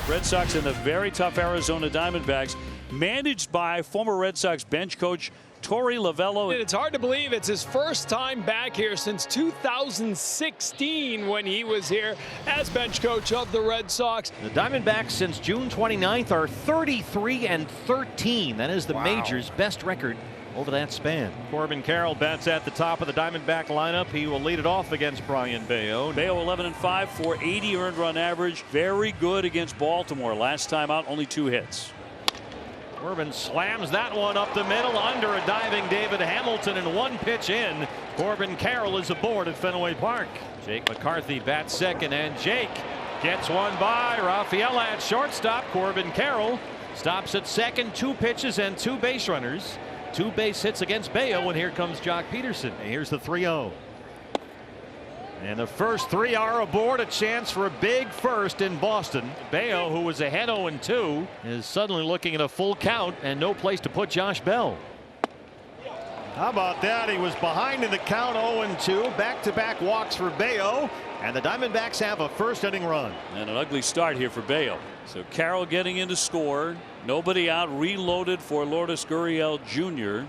Red Sox and the very tough Arizona Diamondbacks, managed by former Red Sox bench coach Torey Lovullo. It's hard to believe it's his first time back here since 2016 when he was here as bench coach of the Red Sox. The Diamondbacks since June 29th are 33-13. That is the major's best record over that span. Corbin Carroll bats at the top of the Diamondback lineup. He will lead it off against Brian Bayo. Bayo 11-5 for 80 earned run average. Very good against Baltimore. Last time out, only 2 hits. Corbin slams that one up the middle under a diving David Hamilton, and 1 pitch in. Corbin Carroll is aboard at Fenway Park. Jake McCarthy bats second, and Jake gets one by Rafael at shortstop. Corbin Carroll stops at second. 2 pitches and 2 base runners. 2 base hits against Bayo, and here comes Jock Peterson. And here's the 3-0. And the first 3 are aboard. A chance for a big first in Boston. Bayo, who was ahead 0-2, is suddenly looking at a full count and no place to put Josh Bell. How about that? He was behind in the count, 0-2. Back-to-back walks for Bayo, and the Diamondbacks have a first inning run. And an ugly start here for Bayo. So Carroll getting in to score. Nobody out. Reloaded for Lourdes Gurriel Jr.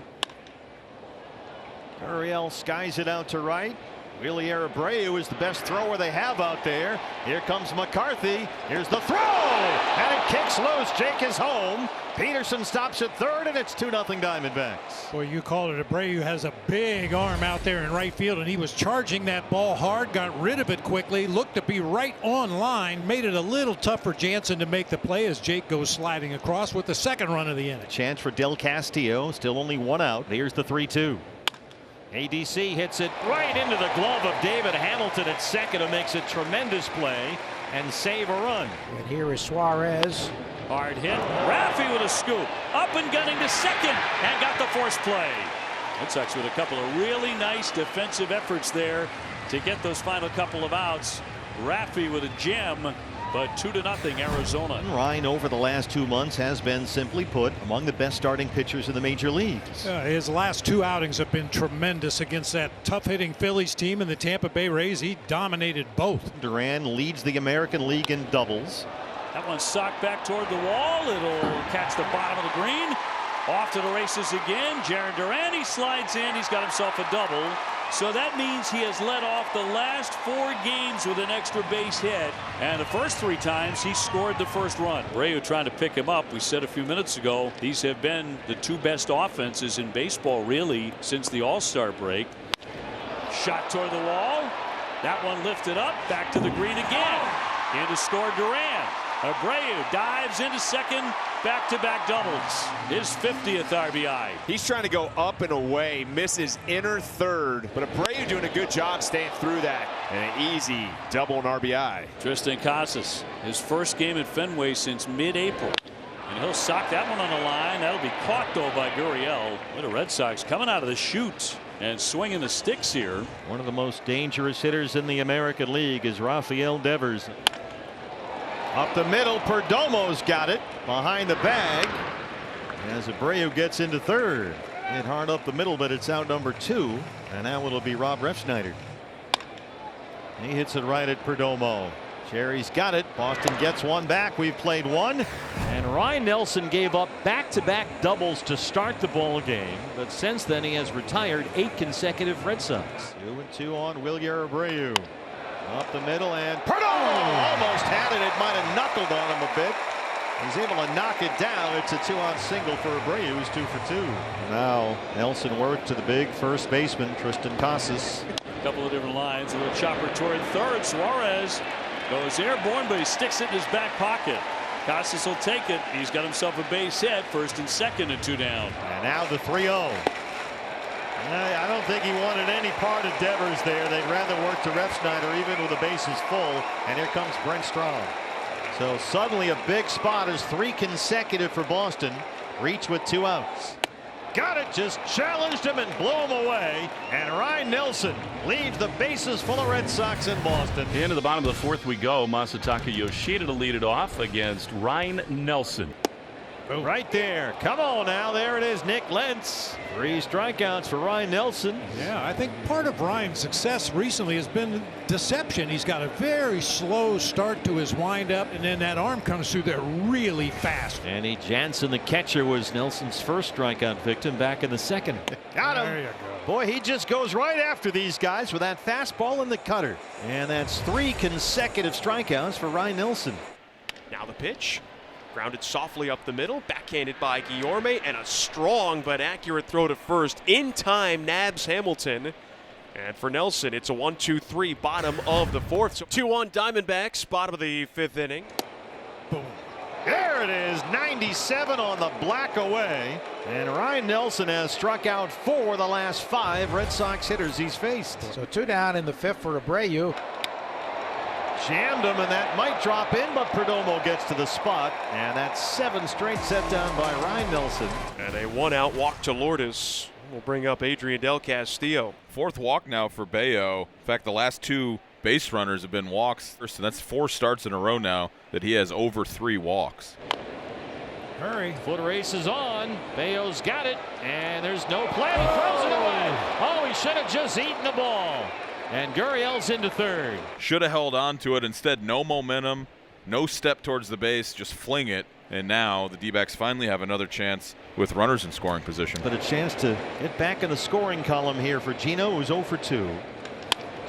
Gurriel skies it out to right. Willie Abreu is the best thrower they have out there. Here comes McCarthy. Here's the throw, and it kicks loose. Jake is home. Peterson stops at third, and it's 2-0 Diamondbacks. Boy, you called it. Abreu has a big arm out there in right field, and he was charging that ball hard, got rid of it quickly, looked to be right on line, made it a little tough for Jansen to make the play as Jake goes sliding across with the second run of the inning. Chance for Del Castillo, still only 1 out. Here's the 3-2. ADC hits it right into the glove of David Hamilton at second, who makes a tremendous play and save a run. And here is Suarez. Hard hit. Raffy with a scoop. Up and gunning to second and got the force play. Red Sox with a couple of really nice defensive efforts there to get those final couple of outs. Raffy with a gem, but 2-0 Arizona. Ryan over the last 2 months has been, simply put, among the best starting pitchers in the major leagues. His last 2 outings have been tremendous against that tough-hitting Phillies team and the Tampa Bay Rays. He dominated both. Duran leads the American League in doubles. That one's socked back toward the wall. It'll catch the bottom of the green. Off to the races again. Jaron Duran, he slides in. He's got himself a double. So that means he has led off the last 4 games with an extra base hit. And the first 3 times he scored the first run. Abreu trying to pick him up. We said a few minutes ago these have been the 2 best offenses in baseball really since the All-Star break. Shot toward the wall. That one lifted up. Back to the green again. In to score Duran. Abreu dives into second. Back-to-back doubles. His 50th RBI. He's trying to go up and away, misses inner third, but Abreu doing a good job staying through that. And an easy double and RBI. Tristan Casas, his first game at Fenway since mid-April. And he'll sock that one on the line. That'll be caught, though, by Gurriel. The Red Sox coming out of the chute and swinging the sticks here. One of the most dangerous hitters in the American League is Rafael Devers. Up the middle, Perdomo's got it behind the bag as Abreu gets into third. Hit hard up the middle, but it's out number 2, and now it'll be Rob Refsnyder. He hits it right at Perdomo. Cherry's got it. Boston gets one back. We've played 1. And Ryan Nelson gave up back-to-back doubles to start the ball game, but since then he has retired 8 consecutive Red Sox. 2-2 on Wilyer Abreu. Up the middle, and Perdomo almost had it. It might have knuckled on him a bit. He's able to knock it down. It's a 2-out single for Abreu, who's 2 for 2. Now Nelson worked to the big first baseman Tristan Casas. A couple of different lines. A little chopper toward third. Suarez goes airborne, but he sticks it in his back pocket. Casas will take it. He's got himself a base hit. First and second and 2 down. And now the 3-0. I don't think he wanted any part of Devers there. They'd rather work to Refsnyder even with the bases full. And here comes Brent Strom. So suddenly a big spot is 3 consecutive for Boston. Reach with 2 outs. Got it. Just challenged him and blew him away. And Ryan Nelson leaves the bases full of Red Sox in Boston. Into the bottom of the 4th we go. Masataka Yoshida to lead it off against Ryan Nelson. Right there. Come on now. There it is. Nick Lentz. 3 strikeouts for Ryan Nelson. Yeah, I think part of Ryan's success recently has been deception. He's got a very slow start to his windup, and then that arm comes through there really fast. Andy Jansen, the catcher, was Nelson's first strikeout victim back in the second. Got him. There you go. Boy, he just goes right after these guys with that fastball and the cutter. And that's 3 consecutive strikeouts for Ryan Nelson. Now the pitch. Grounded softly up the middle, backhanded by Guillorme, and a strong but accurate throw to first. In time, nabs Hamilton. And for Nelson, it's a 1-2-3, bottom of the 4th. So 2-1 Diamondbacks, bottom of the 5th inning. Boom. There it is, 97 on the black away. And Ryan Nelson has struck out 4 the last 5 Red Sox hitters he's faced. So 2 down in the 5th for Abreu. Jammed him, and that might drop in, but Perdomo gets to the spot. And that's 7 straight set down by Ryan Nelson. And a 1-out walk to Lourdes. We'll bring up Adrian Del Castillo. 4th walk now for Bayo. In fact, the last 2 base runners have been walks. So that's 4 starts in a row now that he has over 3 walks. Hurry. Foot race is on. Bayo's got it, and there's no play. He throws it away. Oh, he should have just eaten the ball. And Gurriel's into 3rd. Should have held on to it. Instead, no momentum, no step towards the base, just fling it. And now the D-backs finally have another chance with runners in scoring position. But a chance to get back in the scoring column here for Gino, who's 0 for 2.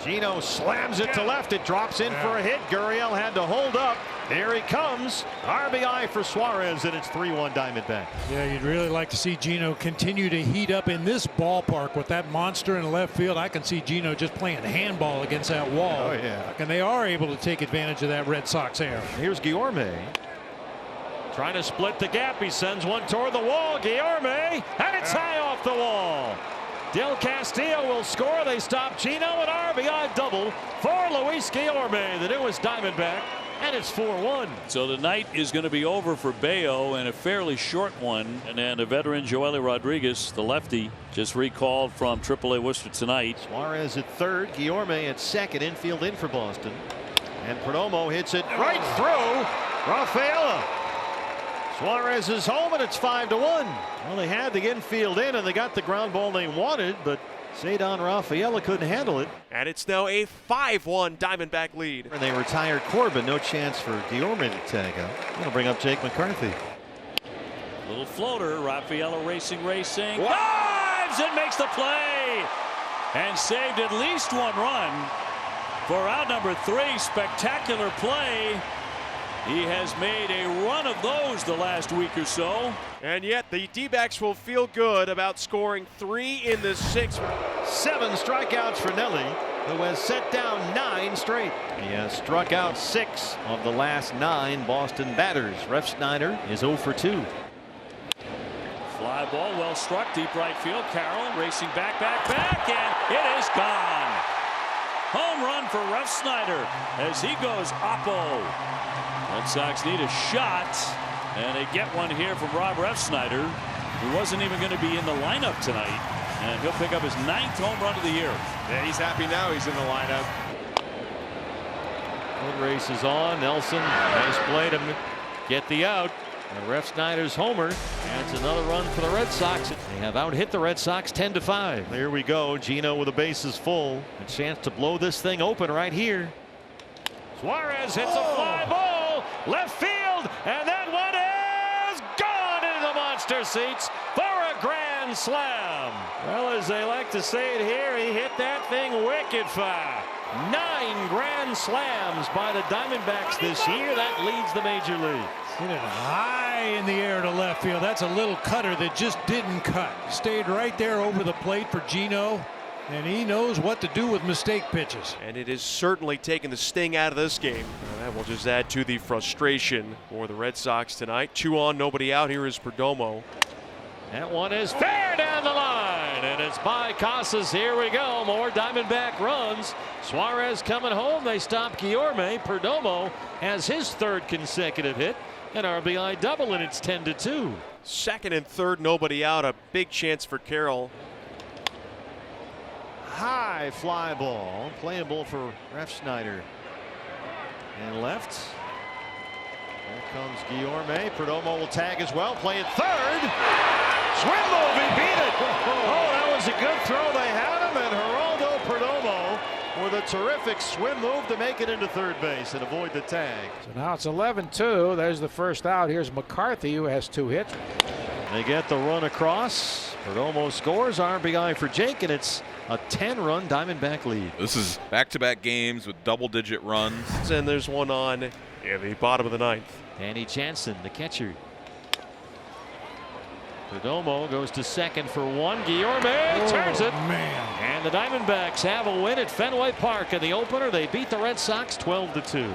Gino slams it to left. It drops in for a hit. Gurriel had to hold up. There he comes. RBI for Suarez, and it's 3-1 Diamondbacks. Yeah, you'd really like to see Gino continue to heat up in this ballpark with that monster in left field. I can see Gino just playing handball against that wall. Oh, yeah. And they are able to take advantage of that Red Sox air. Here's Guillorme. Trying to split the gap. He sends one toward the wall. Guillorme, and it's high off the wall. Del Castillo will score. They stop Gino. An RBI double for Luis Guillorme, the newest Diamondback. And it's 4-1. So the night is going to be over for Bayo, and a fairly short one. And then the veteran Joely Rodriguez, the lefty, just recalled from AAA Worcester tonight. Suarez at 3rd. Guillorme at 2nd. Infield in for Boston. And Perdomo hits it right through Rafaela. Suarez is home, and it's 5-1. Well, they had the infield in, and they got the ground ball they wanted, but Cedar Rafaela couldn't handle it. And it's now a 5-1 Diamondback lead. And they retired Corbin. No chance for Guillorme to tag out. That'll bring up Jake McCarthy. Little floater. Rafaela racing. Dives and makes the play. And saved at least 1 run for out number 3. Spectacular play. He has made a run of those the last week or so. And yet the D-backs will feel good about scoring 3 in the 6th. 7 strikeouts for Nelly, who has set down 9 straight. He has struck out 6 of the last 9 Boston batters. Refsnyder is 0 for 2. Fly ball well struck, deep right field. Carroll racing back, and it is gone. Home run for Refsnyder as he goes oppo. Red Sox need a shot, and they get one here from Rob Refsnyder, who wasn't even going to be in the lineup tonight. And he'll pick up his 9th home run of the year. Yeah, he's happy now he's in the lineup. Foot race is on. Nelson, nice play to get the out. And Refsnyder's homer adds another run for the Red Sox. They have out-hit the Red Sox 10-5. There we go. Gino with the bases full. A chance to blow this thing open right here. Suarez hits a fly ball. Left field, and that one is gone into the monster seats for a grand slam. Well, as they like to say it here, he hit that thing wicked far. 9 grand slams by the Diamondbacks this year. That leads the major league. Hit it high in the air to left field. That's a little cutter that just didn't cut. Stayed right there over the plate for Gino. And he knows what to do with mistake pitches. And it is certainly taking the sting out of this game. And that will just add to the frustration for the Red Sox tonight. 2 on, nobody out. Here is Perdomo. That one is fair down the line, and it's by Casas. Here we go. More Diamondback runs. Suarez coming home. They stop Guillorme. Perdomo has his 3rd consecutive hit. An RBI double, and it's 10-2. 2nd and 3rd, nobody out. A big chance for Carroll. High fly ball, playable for Refsnyder. And left. Here comes Guillorme. Perdomo will tag as well. Play it third. Swim move. He beat it. Oh, that was a good throw. They had him, and Geraldo Perdomo with a terrific swim move to make it into third base and avoid the tag. So now it's 11-2. There's the first out. Here's McCarthy, who has 2 hits. They get the run across. Perdomo scores. RBI for Jake, and it's a 10-run Diamondback lead. This is back-to-back games with double-digit runs. And there's one on in the bottom of the 9th. Danny Jansen, the catcher. Perdomo goes to second for one. Guillorme turns it. Man. And the Diamondbacks have a win at Fenway Park in the opener. They beat the Red Sox 12-2.